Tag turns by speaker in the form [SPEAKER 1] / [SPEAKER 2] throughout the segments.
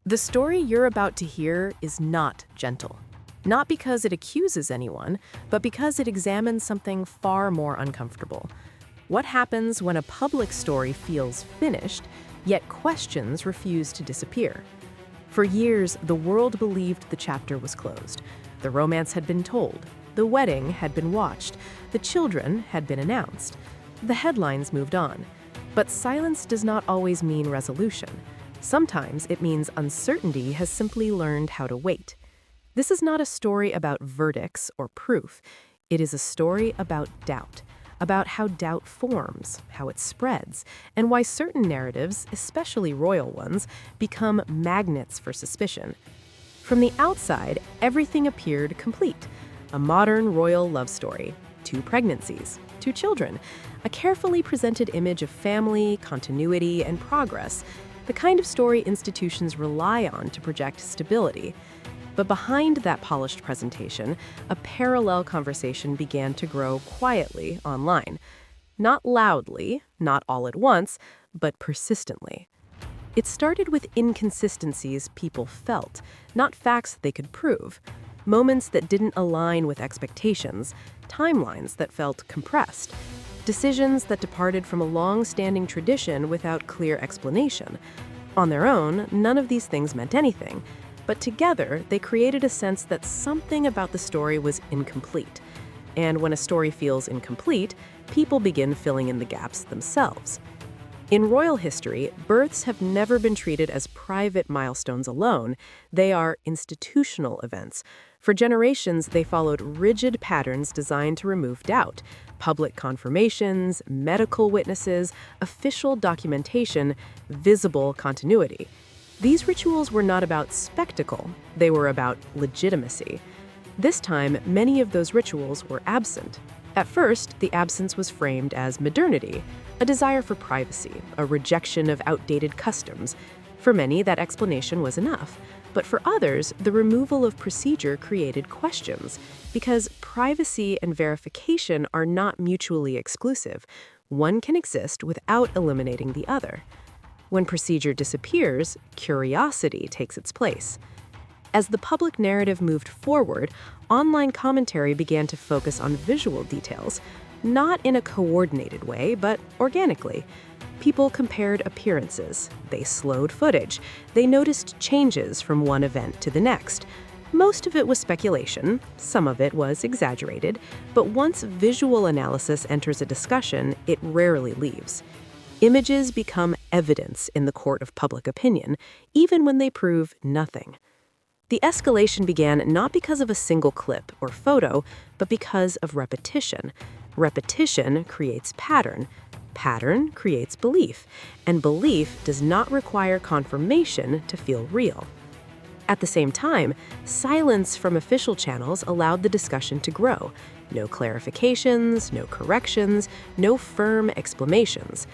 [SPEAKER 1] The story you're about to hear is not gentle. Not because it accuses anyone, but because it examines something far more uncomfortable. What happens when a public story feels finished, yet questions refuse to disappear? For years, the world believed the chapter was closed. The romance had been told, the wedding had been watched, the children had been announced. The headlines moved on. But silence does not always mean resolution. Sometimes it means uncertainty has simply learned how to wait. This is not a story about verdicts or proof. It is a story about doubt, about how doubt forms, how it spreads, and why certain narratives, especially royal ones, become magnets for suspicion. From the outside, everything appeared complete. A modern royal love story, 2 pregnancies, 2 children, a carefully presented image of family, continuity, and progress, the kind of story institutions rely on to project stability. But behind that polished presentation, a parallel conversation began to grow quietly online. Not loudly, not all at once, but persistently. It started with inconsistencies people felt, not facts they could prove. Moments that didn't align with expectations, timelines that felt compressed, decisions that departed from a long-standing tradition without clear explanation. On their own, none of these things meant anything, but together they created a sense that something about the story was incomplete. And when a story feels incomplete, people begin filling in the gaps themselves. In royal history, births have never been treated as private milestones alone. They are institutional events. For generations, they followed rigid patterns designed to remove doubt: public confirmations, medical witnesses, official documentation, visible continuity. These rituals were not about spectacle, they were about legitimacy. This time, many of those rituals were absent. At first, the absence was framed as modernity, a desire for privacy, a rejection of outdated customs. For many, that explanation was enough. But for others, the removal of procedure created questions, because privacy and verification are not mutually exclusive. One can exist without eliminating the other. When procedure disappears, curiosity takes its place. As the public narrative moved forward, online commentary began to focus on visual details, not in a coordinated way, but organically. People compared appearances, they slowed footage, they noticed changes from one event to the next. Most of it was speculation, some of it was exaggerated, but once visual analysis enters a discussion, it rarely leaves. Images become evidence in the court of public opinion, even when they prove nothing. The escalation began not because of a single clip or photo, but because of repetition. Repetition creates pattern. Pattern creates belief, and belief does not require confirmation to feel real. At the same time, silence from official channels allowed the discussion to grow. No clarifications, no corrections, no firm explanations.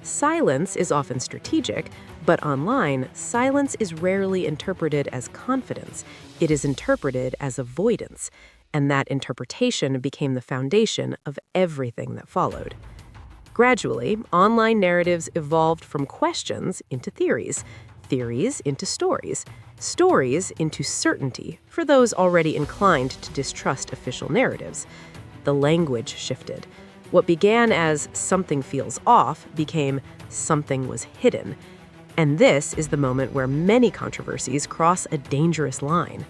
[SPEAKER 1] Silence is often strategic, but online, silence is rarely interpreted as confidence. It is interpreted as avoidance, and that interpretation became the foundation of everything that followed. Gradually, online narratives evolved from questions into theories, theories into stories, stories into certainty for those already inclined to distrust official narratives. The language shifted. What began as "something feels off" became "something was hidden." And this is the moment where many controversies cross a dangerous line.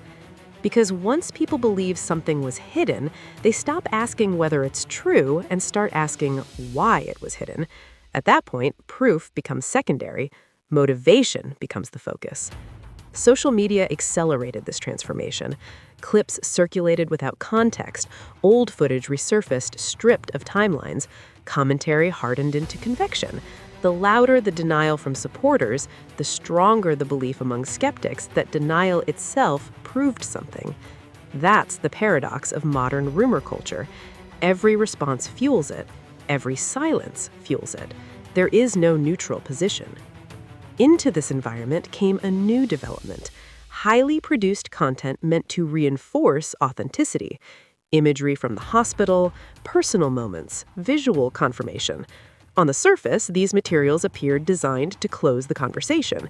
[SPEAKER 1] Because once people believe something was hidden, they stop asking whether it's true and start asking why it was hidden. At that point, proof becomes secondary, motivation becomes the focus. Social media accelerated this transformation. Clips circulated without context, old footage resurfaced stripped of timelines, commentary hardened into conviction. The louder the denial from supporters, the stronger the belief among skeptics that denial itself proved something. That's the paradox of modern rumor culture. Every response fuels it. Every silence fuels it. There is no neutral position. Into this environment came a new development: highly produced content meant to reinforce authenticity. Imagery from the hospital, personal moments, visual confirmation. On the surface, these materials appeared designed to close the conversation.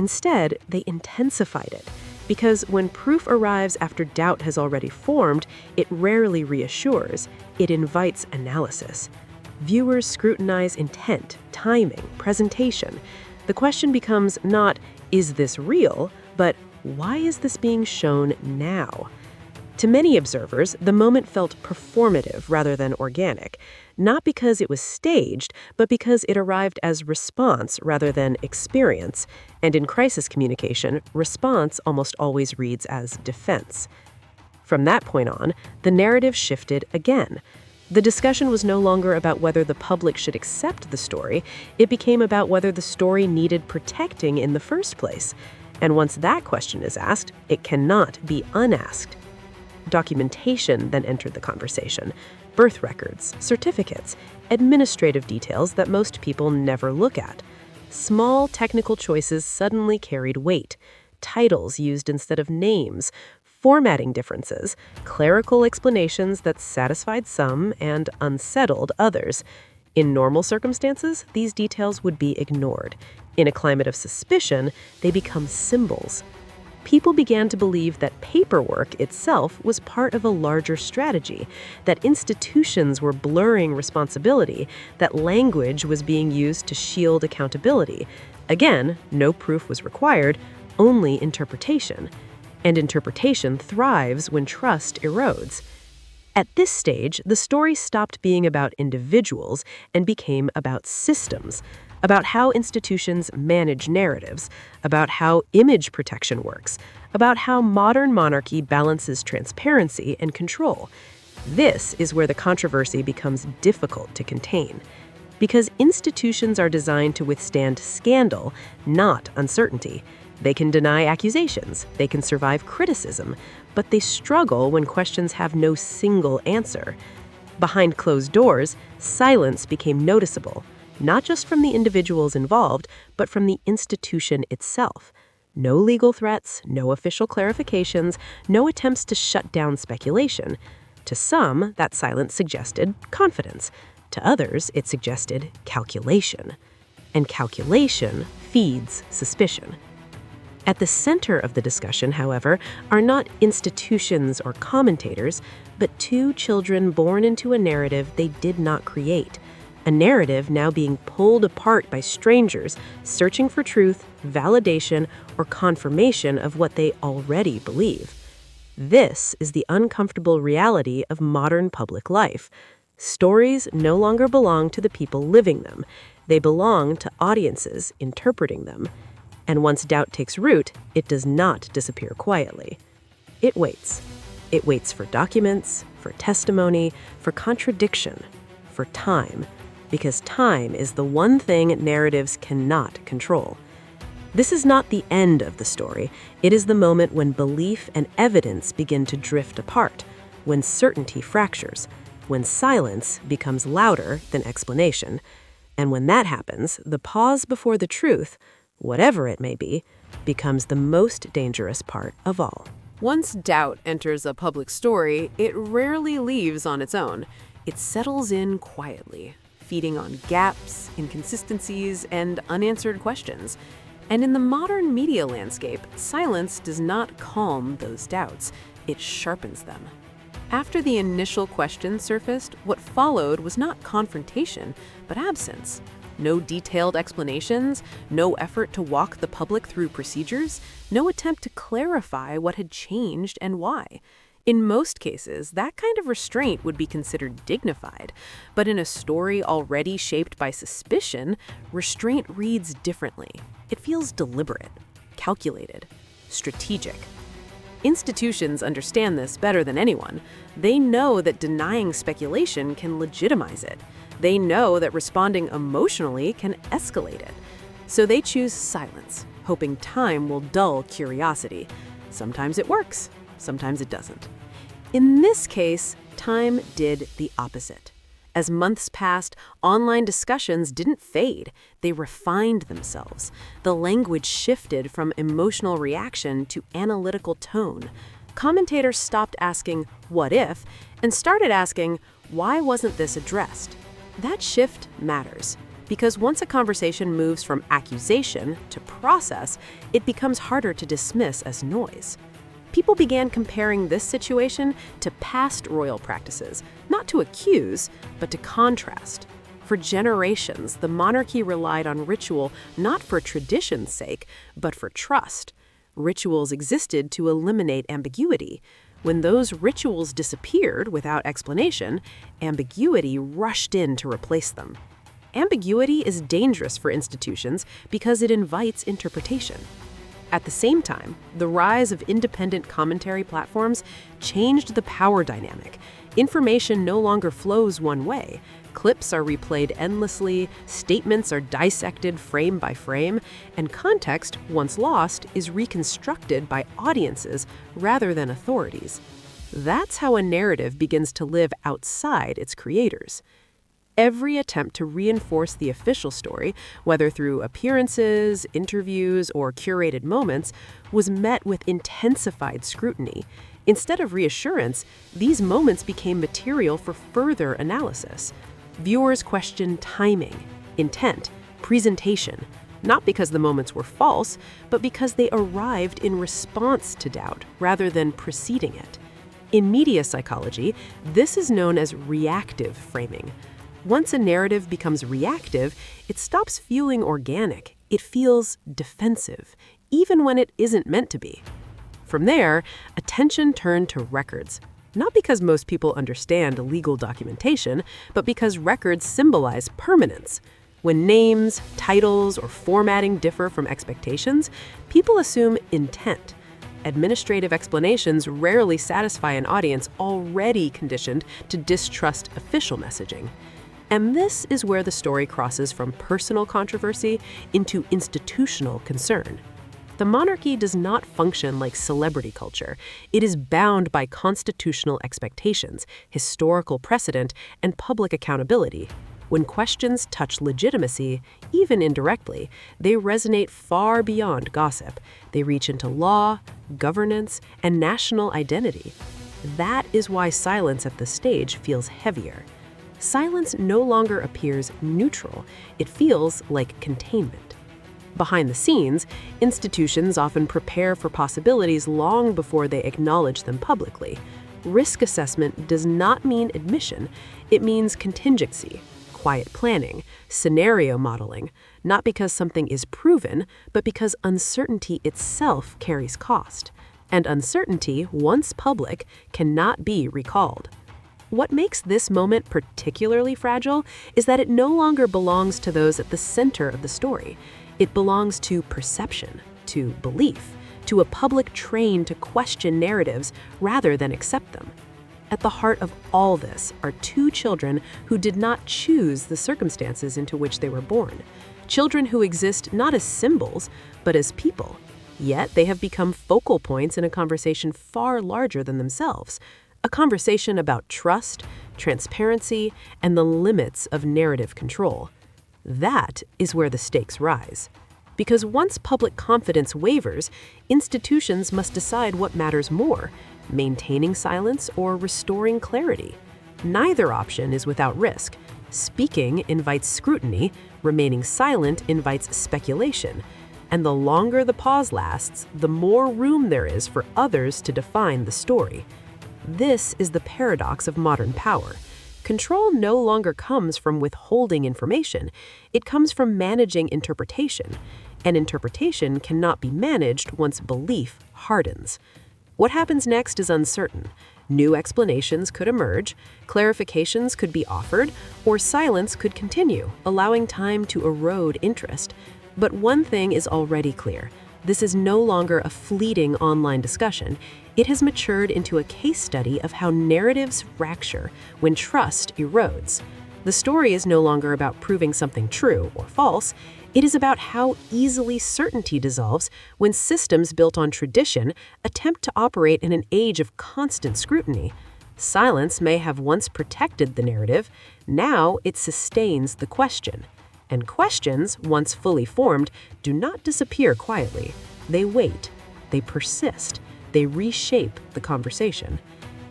[SPEAKER 2] Instead, they intensified it. Because when proof arrives after doubt has already formed, it rarely reassures, it invites analysis. Viewers scrutinize intent, timing, presentation. The question becomes not, is this real, but why is this being shown now? To many observers, the moment felt performative rather than organic, not because it was staged, but because it arrived as response rather than experience. And in crisis communication, response almost always reads as defense. From that point on, the narrative shifted again. The discussion was no longer about whether the public should accept the story, it became about whether the story needed protecting in the first place. And once that question is asked, it cannot be unasked. Documentation then entered the conversation. Birth records, certificates, administrative details that most people never look at. Small technical choices suddenly carried weight. Titles used instead of names, formatting differences, clerical explanations that satisfied some and unsettled others. In normal circumstances, these details would be ignored. In a climate of suspicion, they become symbols. People began to believe that paperwork itself was part of a larger strategy, that institutions were blurring responsibility, that language was being used to shield accountability. Again, no proof was required, only interpretation. And interpretation thrives when trust erodes. At this stage, the story stopped being about individuals and became about systems, about how institutions manage narratives, about how image protection works, about how modern monarchy balances transparency and control. This is where the controversy becomes difficult to contain. Because institutions are designed to withstand scandal, not uncertainty. They can deny accusations, they can survive criticism, but they struggle when questions have no single answer. Behind closed doors, silence became noticeable, not just from the individuals involved, but from the institution itself. No legal threats, no official clarifications, no attempts to shut down speculation. To some, that silence suggested confidence. To others, it suggested calculation. And calculation feeds suspicion. At the center of the discussion, however, are not institutions or commentators, but two children born into a narrative they did not create. A narrative now being pulled apart by strangers, searching for truth, validation, or confirmation of what they already believe. This is the uncomfortable reality of modern public life. Stories no longer belong to the people living them. They belong to audiences interpreting them. And once doubt takes root, it does not disappear quietly. It waits. It waits for documents, for testimony, for contradiction, for time. Because time is the one thing narratives cannot control. This is not the end of the story. It is the moment when belief and evidence begin to drift apart, when certainty fractures, when silence becomes louder than explanation. And when that happens, the pause before the truth, whatever it may be, becomes the most dangerous part of all.
[SPEAKER 1] Once doubt enters a public story, it rarely leaves on its own. It settles in quietly, feeding on gaps, inconsistencies, and unanswered questions. And in the modern media landscape, silence does not calm those doubts, it sharpens them. After the initial questions surfaced, what followed was not confrontation, but absence. No detailed explanations, no effort to walk the public through procedures, no attempt to clarify what had changed and why. In most cases, that kind of restraint would be considered dignified, but in a story already shaped by suspicion, restraint reads differently. It feels deliberate, calculated, strategic. Institutions understand this better than anyone. They know that denying speculation can legitimize it. They know that responding emotionally can escalate it. So they choose silence, hoping time will dull curiosity. Sometimes it works, sometimes it doesn't. In this case, time did the opposite. As months passed, online discussions didn't fade. They refined themselves. The language shifted from emotional reaction to analytical tone. Commentators stopped asking, "What if?" and started asking, "Why wasn't this addressed?" That shift matters.
[SPEAKER 2] Because once a conversation moves from accusation to process, it becomes harder to dismiss as noise. People began comparing this situation to past royal practices, not to accuse, but to contrast. For generations, the monarchy relied on ritual not for tradition's sake, but for trust. Rituals existed to eliminate ambiguity. When those rituals disappeared without explanation, ambiguity rushed in to replace them. Ambiguity is dangerous for institutions because it invites interpretation. At the same time, the rise of independent commentary platforms changed the power dynamic. Information no longer flows one way. Clips are replayed endlessly, statements are dissected frame by frame, and context, once lost, is reconstructed by audiences rather than authorities. That's how a narrative begins to live outside its creators. Every attempt to reinforce the official story, whether through appearances, interviews, or curated moments, was met with intensified scrutiny. Instead of reassurance, these moments became material for further analysis. Viewers questioned timing, intent, presentation, not because the moments were false, but because they arrived in response to doubt rather than preceding it. In media psychology, this is known as reactive framing. Once a narrative becomes reactive, it stops feeling organic. It feels defensive, even when it isn't meant to be. From there, attention turned to records. Not because most people understand legal documentation, but because records symbolize permanence. When names, titles, or formatting differ from expectations, people assume intent. Administrative explanations rarely satisfy an audience already conditioned to distrust official messaging. And this is where the story crosses from personal controversy into institutional concern. The monarchy does not function like celebrity culture. It is bound by constitutional expectations, historical precedent, and public accountability. When questions touch legitimacy, even indirectly, they resonate far beyond gossip. They reach into law, governance, and national identity. That is why silence at the stage feels heavier. Silence no longer appears neutral. It feels like containment. Behind the scenes, institutions often prepare for possibilities long before they acknowledge them publicly. Risk assessment does not mean admission. It means contingency, quiet planning, scenario modeling, not because something is proven, but because uncertainty itself carries cost. And uncertainty, once public, cannot be recalled. What makes this moment particularly fragile is that it no longer belongs to those at the center of the story. It belongs to perception, to belief, to a public trained to question narratives rather than accept them. At the heart of all this are two children who did not choose the circumstances into which they were born. Children who exist not as symbols, but as people. Yet they have become focal points in a conversation far larger than themselves. A conversation about trust, transparency, and the limits of narrative control. That is where the stakes rise. Because once public confidence wavers, institutions must decide what matters more, maintaining silence or restoring clarity. Neither option is without risk. Speaking invites scrutiny, remaining silent invites speculation. And the longer the pause lasts, the more room there is for others to define the story. This is the paradox of modern power. Control no longer comes from withholding information. It comes from managing interpretation. And interpretation cannot be managed once belief hardens. What happens next is uncertain. New explanations could emerge, clarifications could be offered, or silence could continue, allowing time to erode interest. But one thing is already clear. This is no longer a fleeting online discussion. It has matured into a case study of how narratives fracture when trust erodes. The story is no longer about proving something true or false. It is about how easily certainty dissolves when systems built on tradition attempt to operate in an age of constant scrutiny. Silence may have once protected the narrative. Now it sustains the question. And questions, once fully formed, do not disappear quietly. They wait. They persist. They reshape the conversation.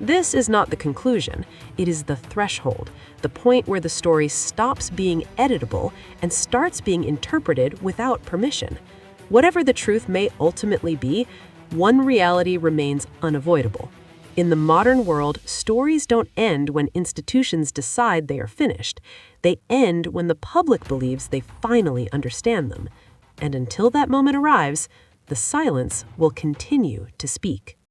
[SPEAKER 2] This is not the conclusion, it is the threshold, the point where the story stops being editable and starts being interpreted without permission. Whatever the truth may ultimately be, one reality remains unavoidable. In the modern world, stories don't end when institutions decide they are finished. They end when the public believes they finally understand them. And until that moment arrives, the silence will continue to speak.